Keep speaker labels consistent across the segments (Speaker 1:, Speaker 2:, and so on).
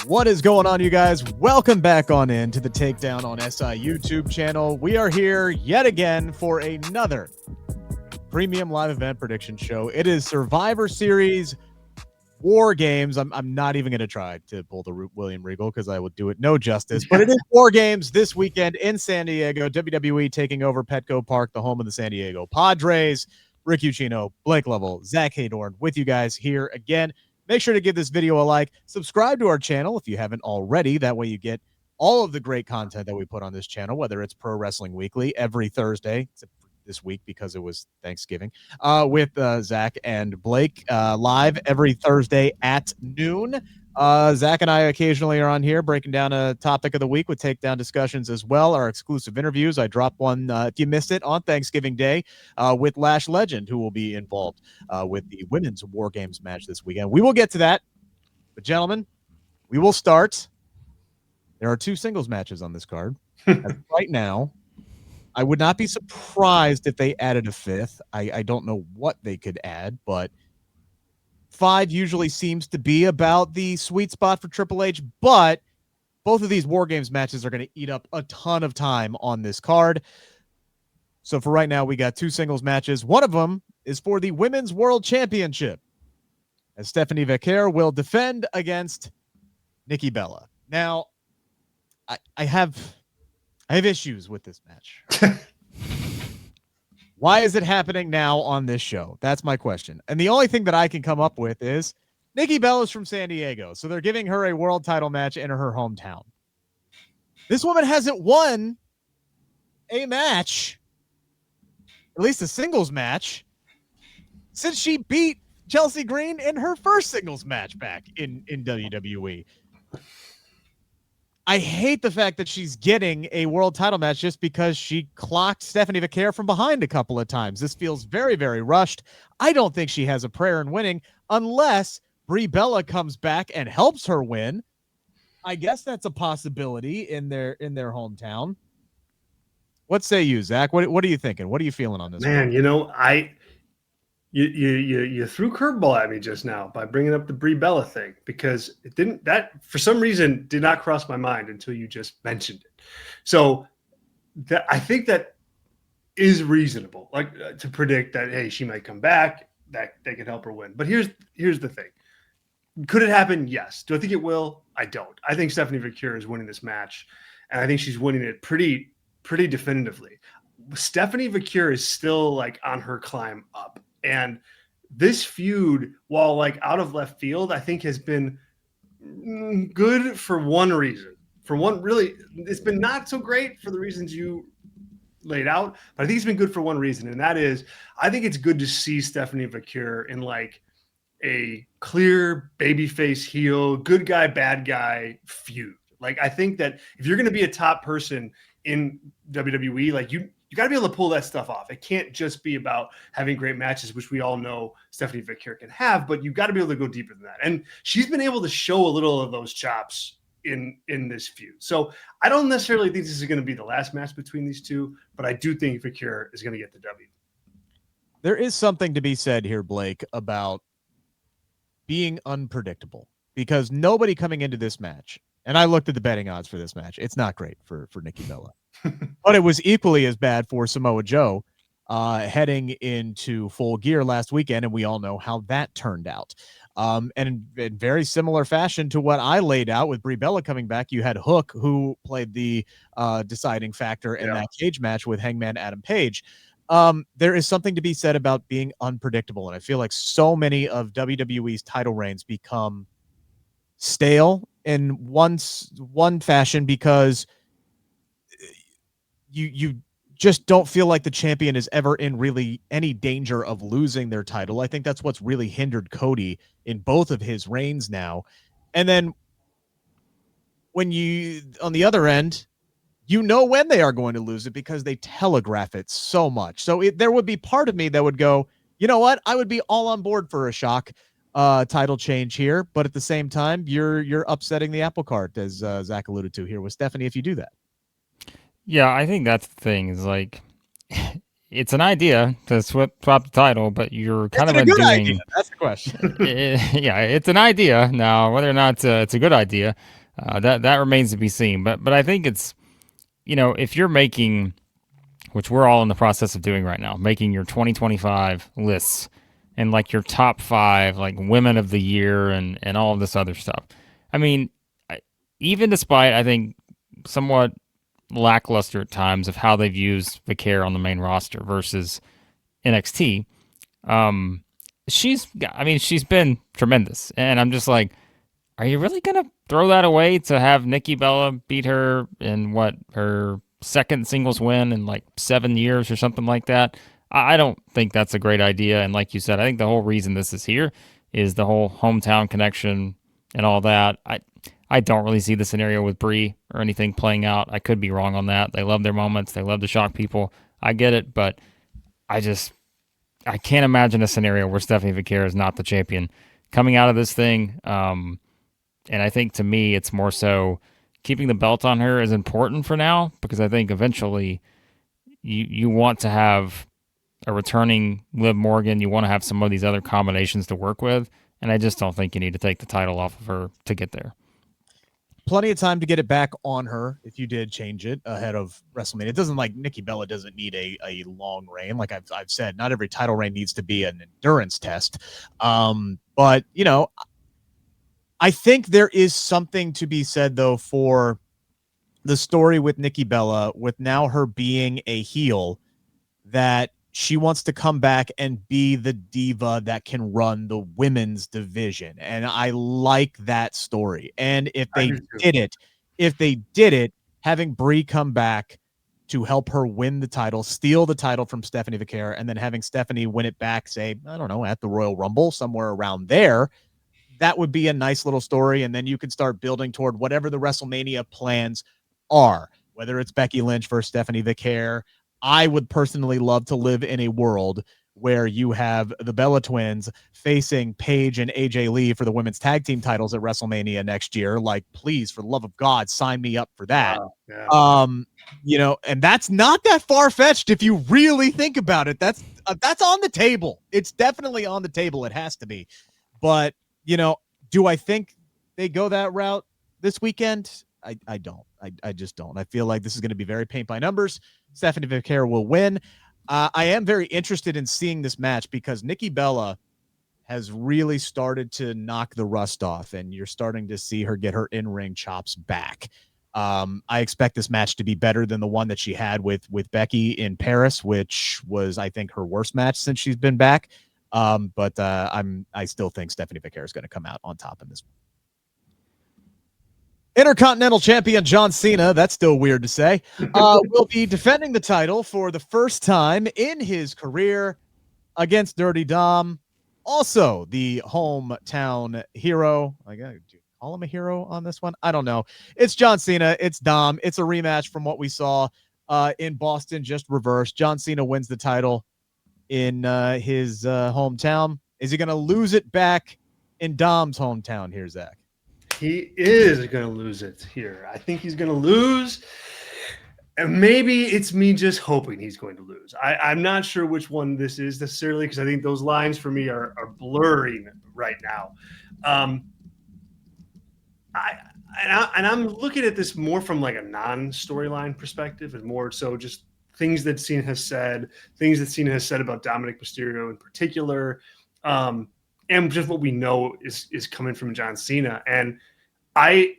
Speaker 1: What is going on, you guys? Welcome back on in to the Takedown on SI YouTube channel. We are here yet again for another premium live event prediction show. It is Survivor Series War Games. I'm not even going to try to pull the William Regal because I would do it no justice, but it is War Games this weekend in San Diego. WWE taking over Petco Park, the home of the San Diego Padres. Rick Ucchino, Blake Lovell, Zach Haydorn with you guys here again. Make sure to give this video a like. Subscribe to our channel if you haven't already. That way you get all of the great content that we put on this channel, whether it's Pro Wrestling Weekly every Thursday, except for this week because it was Thanksgiving, with Zach and Blake live every Thursday at noon. Zach and I occasionally are on here breaking down a topic of the week with takedown discussions as well. Our exclusive interviews. I dropped one, if you missed it, on Thanksgiving Day with Lash Legend, who will be involved with the women's War Games match this weekend. We will get to that. But, gentlemen, we will start. There are two singles matches on this card. Right now, I would not be surprised if they added a fifth. I don't know what they could add, but 5 usually seems to be about the sweet spot for Triple H, but both of these War Games matches are going to eat up a ton of time on this card. So for right now, we got 2 singles matches. One of them is for the Women's World Championship, as Stephanie Vaquer will defend against Nikki Bella. Now, I have issues with this match. Why is it happening now on this show? That's my question. And the only thing that I can come up with is Nikki Bella's from San Diego, so they're giving her a world title match in her hometown. This woman hasn't won a match, at least a singles match, since she beat Chelsea Green in her first singles match back in WWE. I hate the fact that she's getting a world title match just because she clocked Stephanie Vaquer from behind a couple of times. This feels very, very rushed. I don't think she has a prayer in winning unless Brie Bella comes back and helps her win. I guess that's a possibility in their hometown. What say you, Zach? What are you thinking? What are you feeling on this?
Speaker 2: Man, one? You threw curveball at me just now by bringing up the Brie Bella thing, because that for some reason did not cross my mind until you just mentioned it. So I think that is reasonable, like to predict that, hey, she might come back, that they could help her win. But here's the thing. Could it happen? Yes. Do I think it will? I don't. I think Stephanie Vaquer is winning this match, and I think she's winning it pretty definitively. Stephanie Vaquer is still like on her climb up. And this feud, while like out of left field, I think has been good for one reason. For one, really, it's been not so great for the reasons you laid out, but I think it's been good for one reason. And that is, I think it's good to see Stephanie Vaquer in like a clear babyface heel, good guy, bad guy feud. Like, I think that if you're going to be a top person in WWE, like you got to be able to pull that stuff off. It can't just be about having great matches, which we all know Stephanie Vaquer can have, but you've got to be able to go deeper than that. And she's been able to show a little of those chops in this feud. So I don't necessarily think this is going to be the last match between these two, but I do think Vaquer is going to get the W.
Speaker 1: There is something to be said here, Blake, about being unpredictable, because nobody coming into this match, and I looked at the betting odds for this match, it's not great for Nikki Bella. But it was equally as bad for Samoa Joe heading into Full Gear last weekend, and we all know how that turned out. And in very similar fashion to what I laid out with Brie Bella coming back, you had Hook, who played the deciding factor in that cage match with Hangman Adam Page. There is something to be said about being unpredictable, and I feel like so many of WWE's title reigns become stale in one fashion because you just don't feel like the champion is ever in really any danger of losing their title. I think that's what's really hindered Cody in both of his reigns now. And then when you, on the other end, you know when they are going to lose it because they telegraph it so much. So there would be part of me that would go, you know what? I would be all on board for a shock title change here. But at the same time, you're upsetting the apple cart, as Zach alluded to here with Stephanie, if you do that.
Speaker 3: Yeah, I think that's the thing is like it's an idea to swap the title, but you're
Speaker 1: Is
Speaker 3: kind
Speaker 1: it
Speaker 3: of
Speaker 1: a good idea?
Speaker 3: undoing.
Speaker 1: That's the question.
Speaker 3: Yeah, it's an idea. Now, whether or not it's a good idea, that remains to be seen. But I think it's, if you're making, which we're all in the process of doing right now, making your 2025 lists and like your top 5 like women of the year and all of this other stuff. I mean, even despite I think somewhat lackluster at times of how they've used Vaquer on the main roster versus NXT, um, she's been tremendous, and I'm just like, are you really gonna throw that away to have Nikki Bella beat her in what, her second singles win in like 7 years or something like that? I don't think that's a great idea. And like you said, I think the whole reason this is here is the whole hometown connection and all that. I don't really see the scenario with Brie or anything playing out. I could be wrong on that. They love their moments. They love to shock people. I get it, but I can't imagine a scenario where Stephanie Vaquer is not the champion coming out of this thing. And I think to me, it's more so keeping the belt on her is important for now, because I think eventually you want to have a returning Liv Morgan. You want to have some of these other combinations to work with. And I just don't think you need to take the title off of her to get there.
Speaker 1: Plenty of time to get it back on her if you did change it ahead of WrestleMania. It doesn't, like, Nikki Bella doesn't need a long reign. Like I've said, not every title reign needs to be an endurance test. But I think there is something to be said, though, for the story with Nikki Bella, with now her being a heel, that she wants to come back and be the diva that can run the women's division. And I like that story. And if they did it, having Brie come back to help her win the title, steal the title from Stephanie Vaquer, and then having Stephanie win it back, say, I don't know, at the Royal Rumble, somewhere around there, that would be a nice little story. And then you can start building toward whatever the WrestleMania plans are, whether it's Becky Lynch versus Stephanie Vaquer. I would personally love to live in a world where you have the Bella Twins facing Paige and AJ Lee for the women's tag team titles at WrestleMania next year. Like, please, for the love of God, sign me up for that.
Speaker 2: Wow, yeah.
Speaker 1: And that's not that far-fetched if you really think about it. That's on the table. It's definitely on the table. It has to be. But, do I think they go that route this weekend? I don't. I just don't. I feel like this is going to be very paint by numbers. Stephanie Vaquer will win. I am very interested in seeing this match because Nikki Bella has really started to knock the rust off, and you're starting to see her get her in-ring chops back. I expect this match to be better than the one that she had with Becky in Paris, which was, I think, her worst match since she's been back. But I still think Stephanie Vaquer is going to come out on top in this one. Intercontinental champion John Cena, that's still weird to say, will be defending the title for the first time in his career against Dirty Dom. Also, the hometown hero. I got to call him a hero on this one. I don't know. It's John Cena. It's Dom. It's a rematch from what we saw in Boston, just reversed. John Cena wins the title in his hometown. Is he going to lose it back in Dom's hometown here, Zach?
Speaker 2: He is going to lose it here. I think he's going to lose. And maybe it's me just hoping he's going to lose. I'm not sure which one this is necessarily, because I think those lines for me are blurring right now. I'm looking at this more from like a non-storyline perspective, and more so just things that Cena has said about Dominic Mysterio in particular, and just what we know is coming from John Cena. And I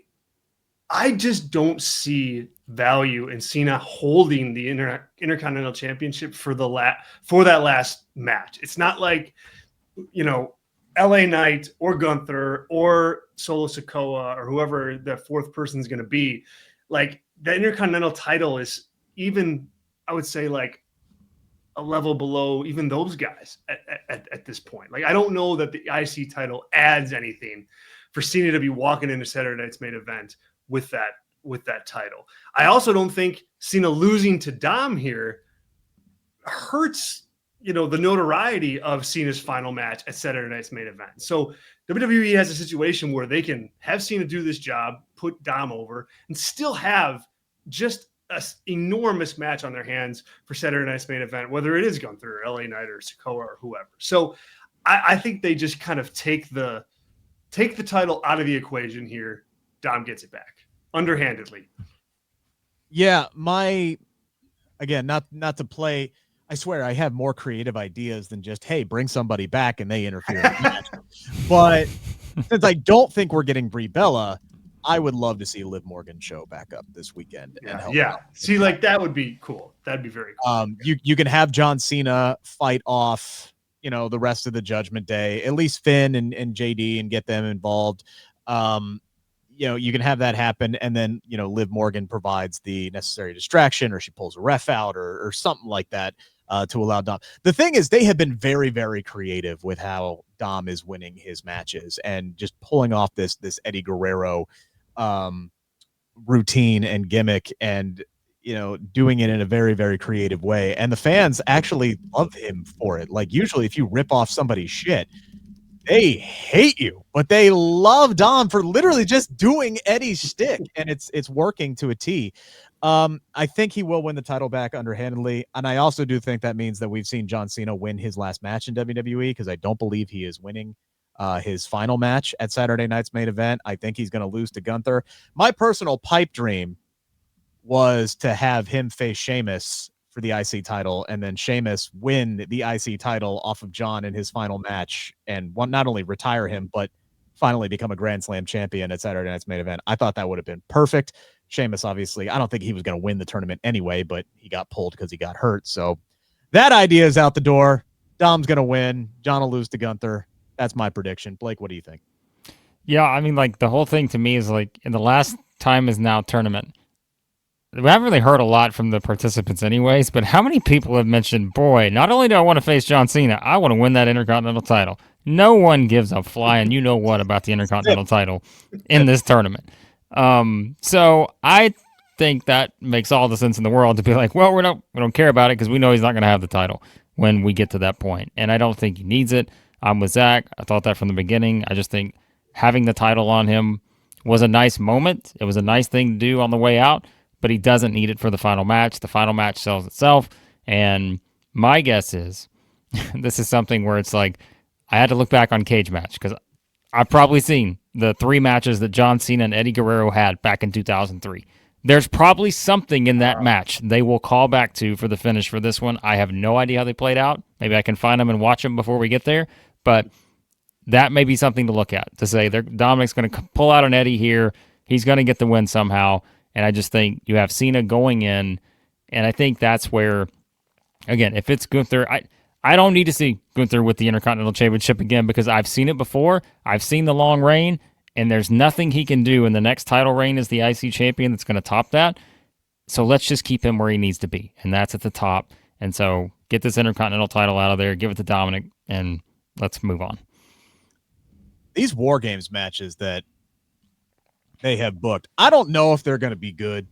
Speaker 2: just don't see value in Cena holding the Intercontinental Championship for that last match. It's not like, LA Knight or Gunther or Solo Sikoa or whoever the fourth person is going to be. Like, the Intercontinental title is even, I would say, like a level below even those guys at this point. Like, I don't know that the IC title adds anything for Cena to be walking into Saturday Night's main event with that title. I also don't think Cena losing to Dom here hurts, the notoriety of Cena's final match at Saturday Night's main event. So WWE has a situation where they can have Cena do this job, put Dom over, and still have just an enormous match on their hands for Saturday night's main event, whether it is Gunther or LA Knight or Sikoa or whoever. So I think they just kind of take the title out of the equation here. Dom gets it back underhandedly.
Speaker 1: Yeah, again, not to play. I swear I have more creative ideas than just, hey, bring somebody back and they interfere in the match. But since I don't think we're getting Brie Bella, I would love to see Liv Morgan show back up this weekend and help out.
Speaker 2: See, like that would be cool. That'd be very cool.
Speaker 1: You can have John Cena fight off, the rest of the Judgment Day, at least Finn and JD, and get them involved. You can have that happen, and then Liv Morgan provides the necessary distraction, or she pulls a ref out, or something like that to allow Dom. The thing is, they have been very, very creative with how Dom is winning his matches and just pulling off this Eddie Guerrero routine and gimmick, and doing it in a very, very creative way. And the fans actually love him for it. Like, usually if you rip off somebody's shit, they hate you, but they love Dom for literally just doing Eddie's shtick, and it's working to a T. I think he will win the title back underhandedly, and I also do think that means that we've seen John Cena win his last match in WWE, because I don't believe he is winning his final match at Saturday night's main event. I think he's going to lose to Gunther. My personal pipe dream was to have him face Sheamus for the IC title, and then Sheamus win the IC title off of John in his final match, and not only retire him, but finally become a Grand Slam champion at Saturday night's main event. I thought that would have been perfect. Sheamus, obviously, I don't think he was going to win the tournament anyway, but he got pulled because he got hurt. So that idea is out the door. Dom's going to win. John will lose to Gunther. That's my prediction. Blake, what do you think?
Speaker 3: Yeah, I mean, like, the whole thing to me is like, in the last time is now tournament, we haven't really heard a lot from the participants anyways, but how many people have mentioned, boy, not only do I want to face John Cena, I want to win that Intercontinental title. No one gives a flying what about the Intercontinental title in this tournament. So I think that makes all the sense in the world to be like, well, we don't care about it because we know he's not going to have the title when we get to that point. And I don't think he needs it. I'm with Zach. I thought that from the beginning. I just think having the title on him was a nice moment. It was a nice thing to do on the way out, but he doesn't need it for the final match. The final match sells itself. And my guess is this is something where it's like, I had to look back on Cage Match because I've probably seen the 3 matches that John Cena and Eddie Guerrero had back in 2003. There's probably something in that match they will call back to for the finish for this one. I have no idea how they played out. Maybe I can find them and watch them before we get there. But that may be something to look at, to say Dominic's going to pull out an Eddie here. He's going to get the win somehow. And I just think you have Cena going in. And I think that's where, again, if it's Gunther, I don't need to see Gunther with the Intercontinental Championship again because I've seen it before. I've seen the long reign, and there's nothing he can do in the next title reign as the IC champion that's going to top that. So let's just keep him where he needs to be, and that's at the top. And so get this Intercontinental title out of there, give it to Dominic, and let's move on.
Speaker 1: These WarGames matches that they have booked, I don't know if they're going to be good,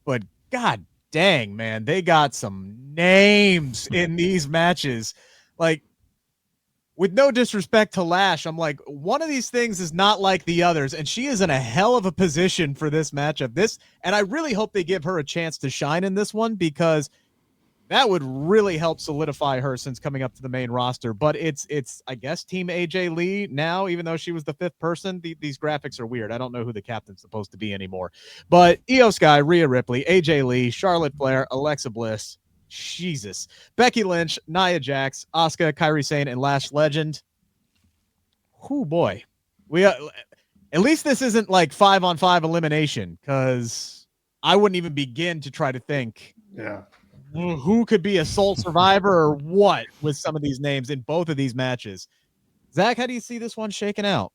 Speaker 1: but God dang, man, they got some names in these matches. Like, with no disrespect to Lash, I'm like, one of these things is not like the others, and she is in a hell of a position for this matchup. And I really hope they give her a chance to shine in this one, because that would really help solidify her since coming up to the main roster. But it's I guess Team AJ Lee now, even though she was the 5th person. These graphics are weird. I don't know who the captain's supposed to be anymore. But Io Sky, Rhea Ripley, AJ Lee, Charlotte Flair, Alexa Bliss, Jesus, Becky Lynch, Nia Jax, Asuka, Kairi Sane, and Lash Legend. Oh boy, we at least this isn't like 5-on-5 elimination, because I wouldn't even begin to try to think.
Speaker 2: Yeah.
Speaker 1: Who could be a sole survivor or what with some of these names in both of these matches. Zach, how do you see this one shaking out?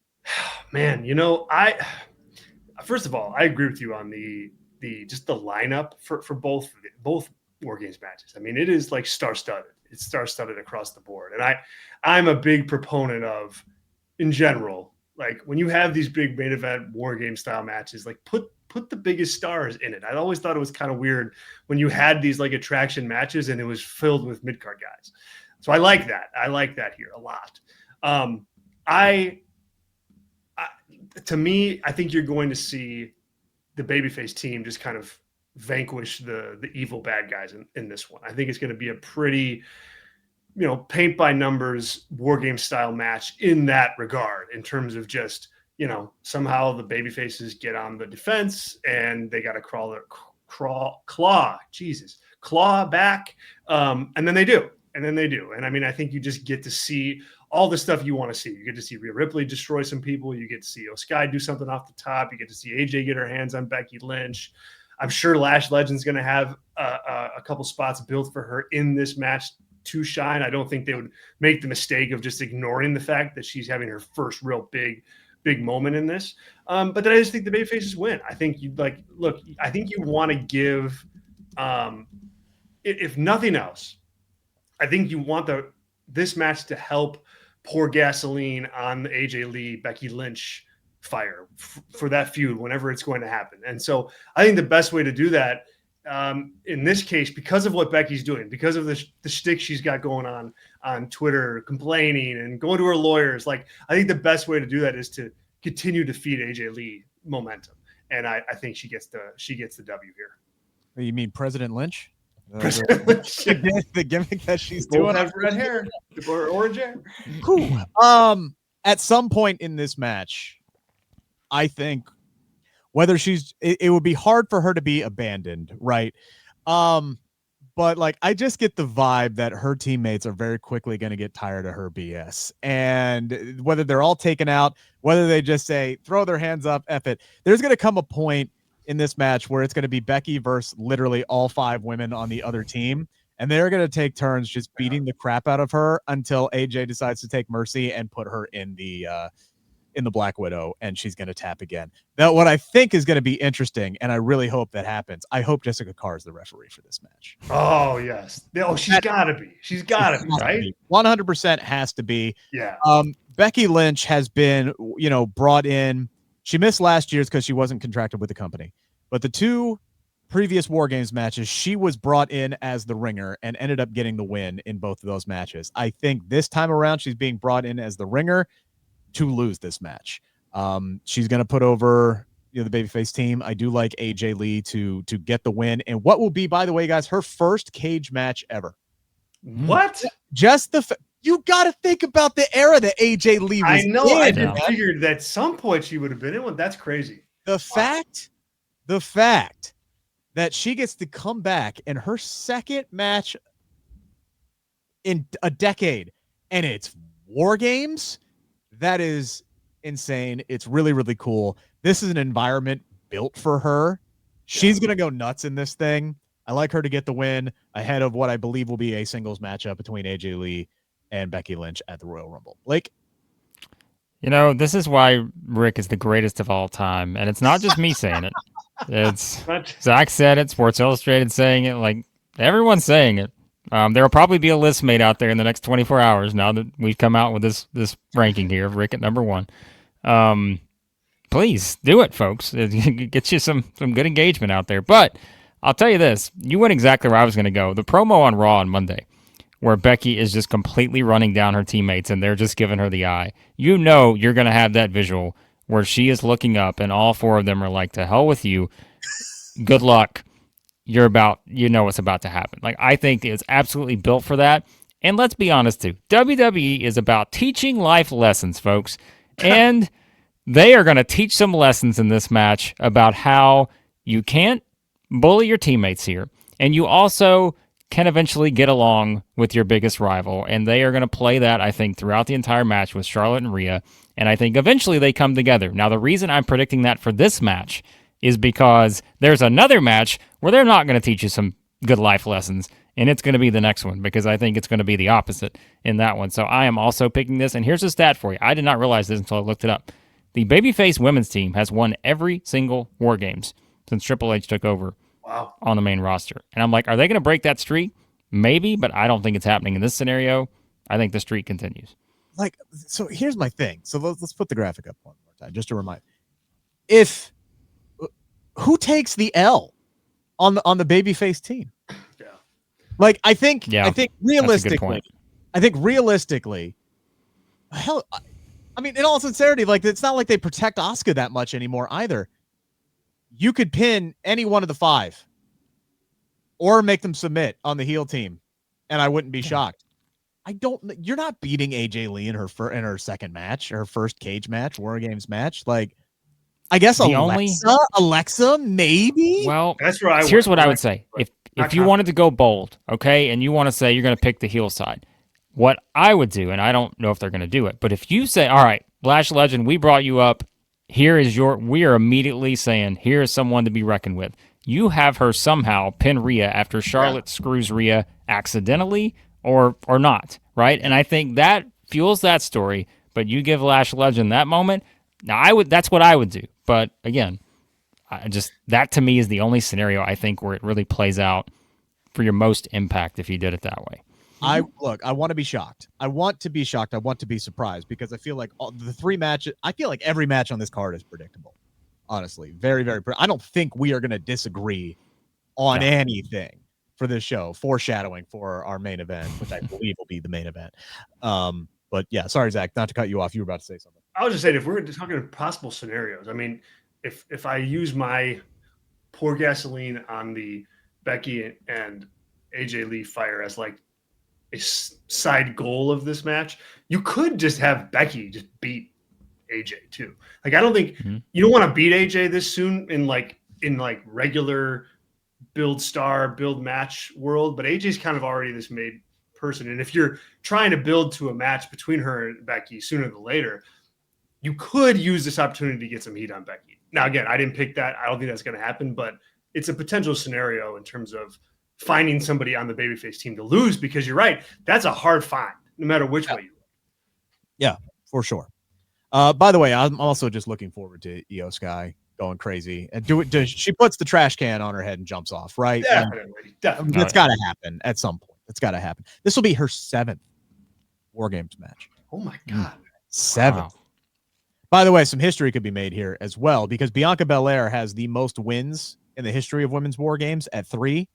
Speaker 2: Man, first of all, I agree with you on the just the lineup for both WarGames matches. I mean, it is like star-studded. It's star-studded across the board. And I'm a big proponent of, in general, like when you have these big main event WarGame style matches, like put the biggest stars in it. I always thought it was kind of weird when you had these like attraction matches and it was filled with mid-card guys. So I like that. I like that here a lot. To me, I think you're going to see the babyface team just kind of vanquish the evil bad guys in this one. I think it's going to be a pretty, paint by numbers war game style match in that regard, in terms of just, somehow the baby faces get on the defense and they got to claw back. And then they do. And I mean, I think you just get to see all the stuff you want to see. You get to see Rhea Ripley destroy some people. You get to see Sky do something off the top. You get to see AJ get her hands on Becky Lynch. I'm sure Lash Legend's going to have a couple spots built for her in this match to shine. I don't think they would make the mistake of just ignoring the fact that she's having her first real big moment in this. But then I just think the babyfaces win. I think I think you want to give, if nothing else, I think you want this match to help pour gasoline on the AJ Lee, Becky Lynch fire for that feud whenever it's going to happen. And so I think the best way to do that, in this case, because of what Becky's doing, because of the shtick she's got going on Twitter, complaining and going to her lawyers, I think the best way to do that is to continue to feed AJ Lee momentum. And I think she gets the W here.
Speaker 1: You mean President Lynch?
Speaker 2: President Lynch.
Speaker 1: The gimmick that she's doing.
Speaker 2: Have red hair or orange hair.
Speaker 1: Cool. At some point in this match, I think whether it would be hard for her to be abandoned, right? But I just get the vibe that her teammates are very quickly going to get tired of her BS. And whether they're all taken out, whether they just say, throw their hands up, F it, there's going to come a point in this match where it's going to be Becky versus literally all 5 women on the other team. And they're going to take turns just beating the crap out of her until AJ decides to take mercy and put her in the Black Widow, and she's going to tap again. That what I think is going to be interesting, and I really hope that happens. I hope Jessica Carr is the referee for this match.
Speaker 2: Oh, yes. Oh, she's got to be. She's got to be, right?
Speaker 1: 100% has to be.
Speaker 2: Yeah.
Speaker 1: Becky Lynch has been, brought in. She missed last year's because she wasn't contracted with the company. But the 2 previous WarGames matches, she was brought in as the ringer and ended up getting the win in both of those matches. I think this time around, she's being brought in as the ringer to lose this match. She's going to put over the babyface team. I do like AJ Lee to get the win, and what will be, by the way, guys, her first cage match ever.
Speaker 2: What?
Speaker 1: Just you got to think about the era that AJ Lee was.
Speaker 2: I know.
Speaker 1: In,
Speaker 2: I just figured that at some point she would have been in one. That's crazy.
Speaker 1: The fact that she gets to come back in her second match in a decade, and it's WarGames. That is insane. It's really, really cool. This is an environment built for her. She's going to go nuts in this thing. I like her to get the win ahead of what I believe will be a singles matchup between AJ Lee and Becky Lynch at the Royal Rumble. Blake?
Speaker 3: This is why Rick is the greatest of all time. And it's not just me saying it. It's Zach said it, Sports Illustrated saying it, everyone's saying it. There will probably be a list made out there in the next 24 hours now that we've come out with this ranking here of Rick at number 1. Please do it, folks. It gets you some good engagement out there. But I'll tell you this. You went exactly where I was going to go. The promo on Raw on Monday where Becky is just completely running down her teammates and they're just giving her the eye. You're going to have that visual where she is looking up and all 4 of them are like, to hell with you. Good luck. What's about to happen. I think it's absolutely built for that. And let's be honest too, WWE is about teaching life lessons, folks. And they are going to teach some lessons in this match about how you can't bully your teammates here. And you also can eventually get along with your biggest rival. And they are going to play that, I think, throughout the entire match with Charlotte and Rhea. And I think eventually they come together. Now, the reason I'm predicting that for this match is because there's another match where they're not going to teach you some good life lessons, and it's going to be the next one because I think it's going to be the opposite in that one. So I am also picking this, and here's a stat for you. I did not realize this until I looked it up. The babyface women's team has won every single WarGames since Triple H took over on the main roster. And I'm like, are they going to break that streak? Maybe, but I don't think it's happening in this scenario. I think the streak continues.
Speaker 1: So here's my thing. So let's put the graphic up one more time, just to remind. Who takes the L on the babyface team? Yeah. I think realistically, hell, I mean, in all sincerity, it's not like they protect Asuka that much anymore either. You could pin any one of the 5 or make them submit on the heel team, and I wouldn't be shocked. You're not beating AJ Lee in her second match, her first cage match, WarGames match. Like, I guess Alexa, maybe.
Speaker 3: Well,
Speaker 2: that's where
Speaker 3: here's what I would
Speaker 2: Alexa,
Speaker 3: say. If you wanted to go bold, okay, and you want to say you're going to pick the heel side, what I would do, and I don't know if they're going to do it, but if you say, all right, Lash Legend, we brought you up. We are immediately saying, here is someone to be reckoned with. You have her somehow pin Rhea after Charlotte screws Rhea accidentally or not, right? And I think that fuels that story, but you give Lash Legend that moment. Now, that's what I would do. But again, that to me is the only scenario I think where it really plays out for your most impact if you did it that way.
Speaker 1: I want to be shocked. I want to be shocked. I want to be surprised because I feel like the three matches, I feel like every match on this card is predictable. Honestly, very, very. I don't think we are going to disagree on anything for this show. Foreshadowing for our main event, which I believe will be the main event. But yeah, sorry, Zach, not to cut you off. You were about to say something.
Speaker 2: I was just saying, if we're talking possible scenarios, I mean, if I use my pour gasoline on the Becky and AJ Lee fire as like a side goal of this match, you could just have Becky just beat AJ too. Like, I don't think you don't want to beat AJ this soon in regular build match world, but AJ's kind of already this made person. And if you're trying to build to a match between her and Becky sooner than later, you could use this opportunity to get some heat on Becky. Now, again, I didn't pick that. I don't think that's going to happen, but it's a potential scenario in terms of finding somebody on the babyface team to lose, because you're right. That's a hard find, no matter which way you go.
Speaker 1: Yeah, for sure. By the way, I'm also just looking forward to Io Sky going crazy and she puts the trash can on her head and jumps off, right?
Speaker 2: Definitely.
Speaker 1: That's got to happen at some point. It's got to happen. This will be her 7th WarGames match.
Speaker 2: Oh my God.
Speaker 1: 7th. Wow. By the way, some history could be made here as well, because Bianca Belair has the most wins in the history of women's WarGames at 3.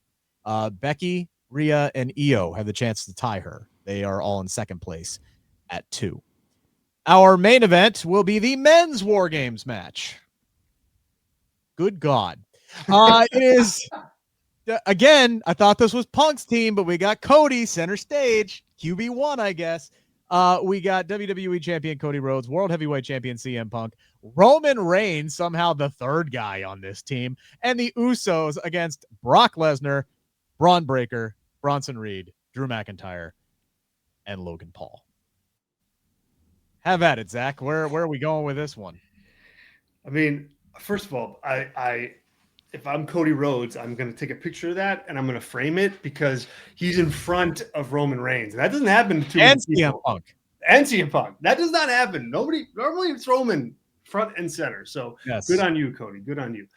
Speaker 1: Becky, Rhea, and Io have the chance to tie her. They are all in second place at 2. Our main event will be the men's WarGames match. Good God. It is, again, I thought this was Punk's team, but we got Cody center stage. QB1, I guess. We got WWE Champion Cody Rhodes, World Heavyweight Champion CM Punk, Roman Reigns, somehow the third guy on this team, and the Usos against Brock Lesnar, Braun Breaker, Bronson Reed, Drew McIntyre, and Logan Paul. Have at it, Zach. Where are we going with this one?
Speaker 2: I mean, first of all, if I'm Cody Rhodes, I'm going to take a picture of that and I'm going to frame it because he's in front of Roman Reigns. And that doesn't happen to
Speaker 1: CM Punk.
Speaker 2: And CM Punk. That does not happen. Normally it's Roman front and center. So Good on you, Cody. Good on you.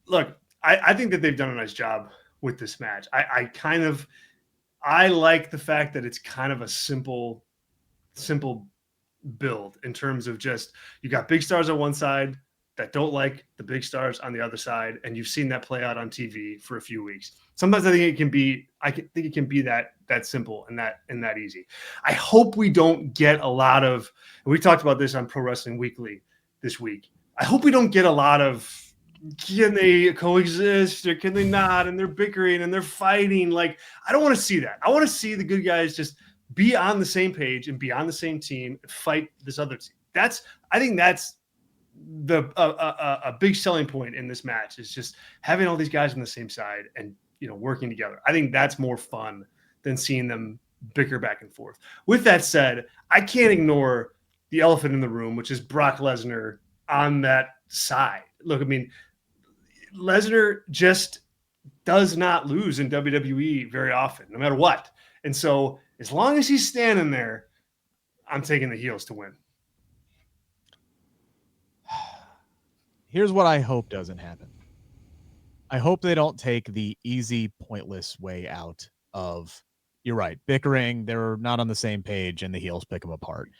Speaker 2: Look, I think that they've done a nice job with this match. I like the fact that it's kind of a simple build in terms of just, you got big stars on one side that don't like the big stars on the other side, and you've seen that play out on TV for a few weeks. Sometimes I think it can be that simple and that easy. I hope we don't get a lot of, and we talked about this on Pro Wrestling Weekly this week, I hope we don't get a lot of, can they coexist or can they not, and they're bickering and they're fighting. Like, I don't want to see that. I want to see the good guys just be on the same page and be on the same team and fight this other team. I think that's a big selling point in this match, is just having all these guys on the same side and, working together. I think that's more fun than seeing them bicker back and forth. With that said, I can't ignore the elephant in the room, which is Brock Lesnar on that side. Look, I mean, Lesnar just does not lose in WWE very often, no matter what. And so as long as he's standing there, I'm taking the heels to win.
Speaker 1: Here's what I hope doesn't happen. I hope they don't take the easy, pointless way out of, you're right, bickering, they're not on the same page, and the heels pick them apart.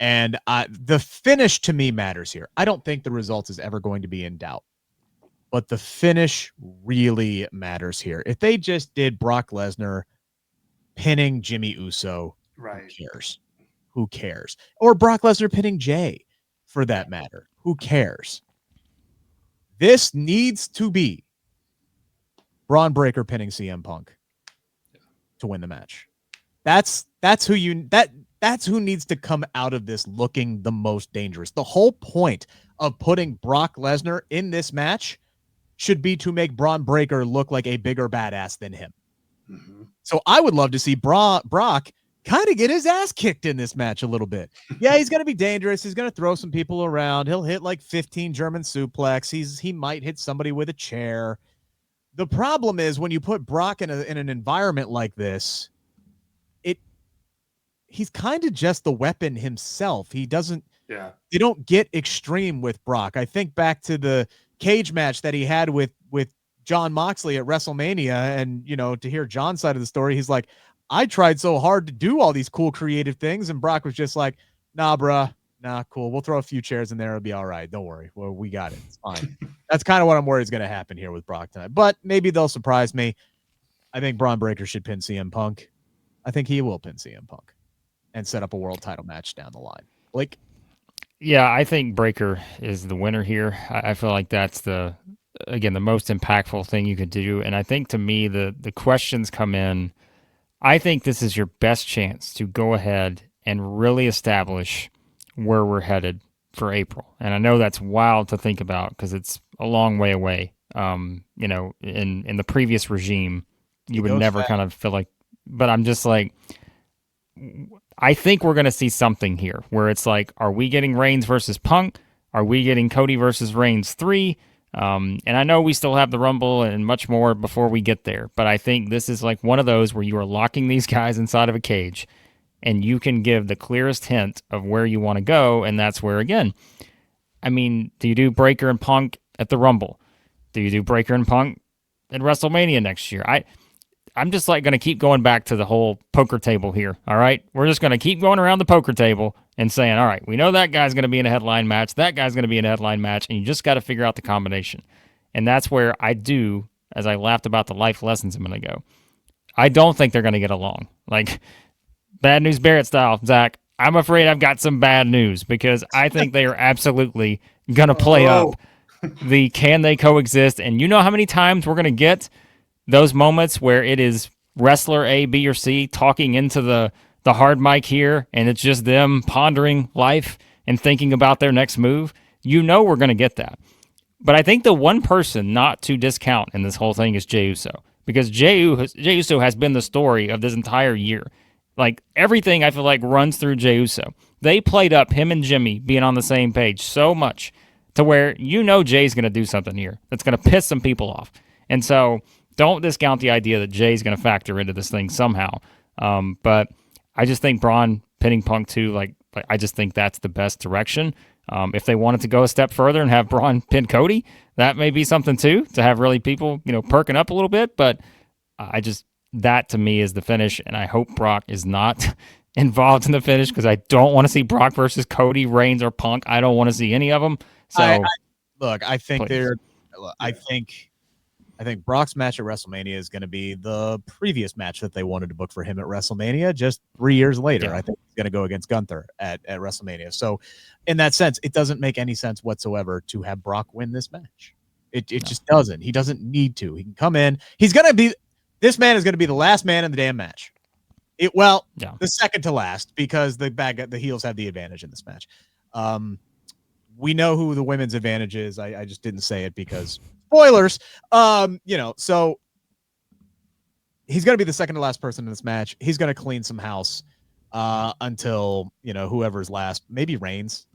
Speaker 1: And the finish to me matters here. I don't think the result is ever going to be in doubt, but the finish really matters here. If they just did Brock Lesnar pinning Jimmy Uso,
Speaker 2: right?
Speaker 1: Who cares? Or Brock Lesnar pinning Jay, for that matter. Who cares? This needs to be Braun Breaker pinning CM Punk to win the match. That's who needs to come out of this looking the most dangerous. The whole point of putting Brock Lesnar in this match should be to make Braun Breaker look like a bigger badass than him. Mm-hmm. So I would love to see Brock kind of get his ass kicked in this match a little bit. Yeah, he's going to be dangerous. He's going to throw some people around. He'll hit like 15 German suplex. He might hit somebody with a chair. The problem is when you put Brock in an environment like this, he's kind of just the weapon himself. He doesn't. Yeah. They don't get extreme with Brock. I think back to the cage match that he had with John Moxley at WrestleMania, and to hear John's side of the story, he's like, I tried so hard to do all these cool creative things, and Brock was just like, nah, bruh, nah, cool. We'll throw a few chairs in there. It'll be all right. Don't worry. Well, we got it. It's fine. That's kind of what I'm worried is going to happen here with Brock tonight. But maybe they'll surprise me. I think Braun Breaker should pin CM Punk. I think he will pin CM Punk and set up a world title match down the line. Blake?
Speaker 3: Yeah, I think Breaker is the winner here. I feel like that's the most impactful thing you could do. And I think to me, the questions come in. I think this is your best chance to go ahead and really establish where we're headed for April. And I know that's wild to think about because it's a long way away. In the previous regime, you would never kind of feel like, but I'm just like, I think we're going to see something here where it's like, are we getting Reigns versus Punk? Are we getting Cody versus Reigns 3? And I know we still have the Rumble and much more before we get there, but I think this is like one of those where you are locking these guys inside of a cage and you can give the clearest hint of where you want to go. And that's where, again, I mean, do you do Breaker and Punk at the Rumble? Do you do Breaker and Punk at WrestleMania next year? I'm just like going to keep going back to the whole poker table here. All right. We're just going to keep going around the poker table and saying, all right, we know that guy's going to be in a headline match. That guy's going to be in a headline match. And you just got to figure out the combination. And that's where I do, as I laughed about the life lessons a minute ago, I don't think they're going to get along. Like Bad News Barrett style, Zach. I'm afraid I've got some bad news because I think they are absolutely going to play up the can they coexist. And you know how many times we're going to get those moments where it is wrestler A, B, or C talking into the hard mic here, and it's just them pondering life and thinking about their next move. You know we're going to get that. But I think the one person not to discount in this whole thing is Jey Uso, because Jey Uso has been the story of this entire year. Like, everything I feel like runs through Jey Uso. They played up him and Jimmy being on the same page so much to where Jay's going to do something here that's going to piss some people off. And so don't discount the idea that Jay's going to factor into this thing somehow. But I just think Braun pinning Punk too, I just think that's the best direction. If they wanted to go a step further and have Braun pin Cody, that may be something too, to have really people, perking up a little bit. But that to me is the finish. And I hope Brock is not involved in the finish because I don't want to see Brock versus Cody, Reigns, or Punk. I don't want to see any of them. So
Speaker 1: I think I think Brock's match at WrestleMania is going to be the previous match that they wanted to book for him at WrestleMania just 3 years later. Yeah. I think he's going to go against Gunther at WrestleMania. So in that sense, it doesn't make any sense whatsoever to have Brock win this match. It just doesn't. He doesn't need to. He can come in. This man is going to be the last man in the damn match. The second to last, because the heels have the advantage in this match. We know who the women's advantage is. I just didn't say it because spoilers. So he's going to be the second to last person in this match. He's going to clean some house until, whoever's last, maybe Reigns.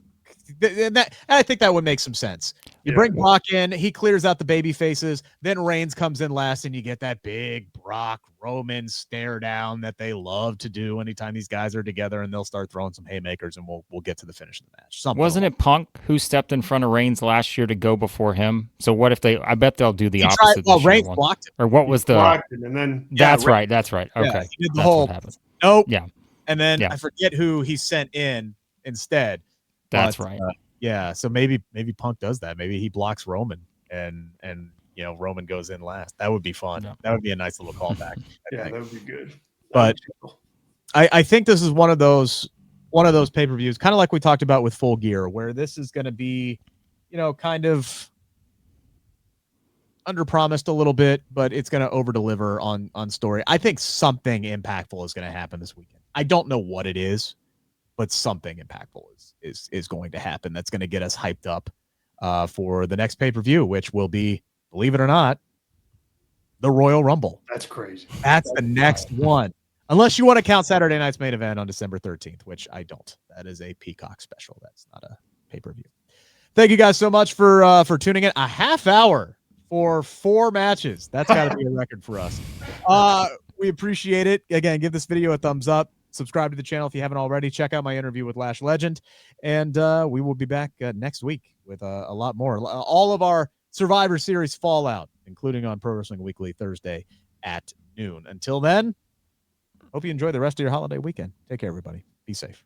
Speaker 1: I think that would make some sense. You bring Brock in, he clears out the baby faces, then Reigns comes in last, and you get that big Brock Roman stare down that they love to do anytime these guys are together, and they'll start throwing some haymakers, and we'll get to the finish of the match.
Speaker 3: Wasn't it Punk who stepped in front of Reigns last year to go before him? So what if I bet they'll do the opposite.
Speaker 1: Reigns blocked it.
Speaker 3: Or what was the?
Speaker 2: And then
Speaker 3: that's right. Okay,
Speaker 1: he did the
Speaker 3: that's
Speaker 1: whole.
Speaker 3: What happened.
Speaker 1: Nope.
Speaker 3: Yeah,
Speaker 1: and then I forget who he sent in instead.
Speaker 3: That's right.
Speaker 1: So maybe Punk does that. Maybe he blocks Roman and Roman goes in last. That would be fun. Yeah. That would be a nice little callback.
Speaker 2: That would be good.
Speaker 1: But I think this is one of those pay-per-views, kind of like we talked about with Full Gear, where this is going to be, kind of under-promised a little bit, but it's going to over-deliver on story. I think something impactful is going to happen this weekend. I don't know what it is, but something impactful is going to happen that's going to get us hyped up for the next pay-per-view, which will be, believe it or not, the Royal Rumble.
Speaker 2: That's crazy.
Speaker 1: That's the next one. Unless you want to count Saturday night's main event on December 13th, which I don't. That is a Peacock special. That's not a pay-per-view. Thank you guys so much for tuning in. A half hour for 4 matches. That's got to be a record for us. We appreciate it. Again, give this video a thumbs up. Subscribe to the channel if you haven't already. Check out my interview with Lash Legend. And we will be back next week with a lot more. All of our Survivor Series fallout, including on Pro Wrestling Weekly Thursday at noon. Until then, hope you enjoy the rest of your holiday weekend. Take care, everybody. Be safe.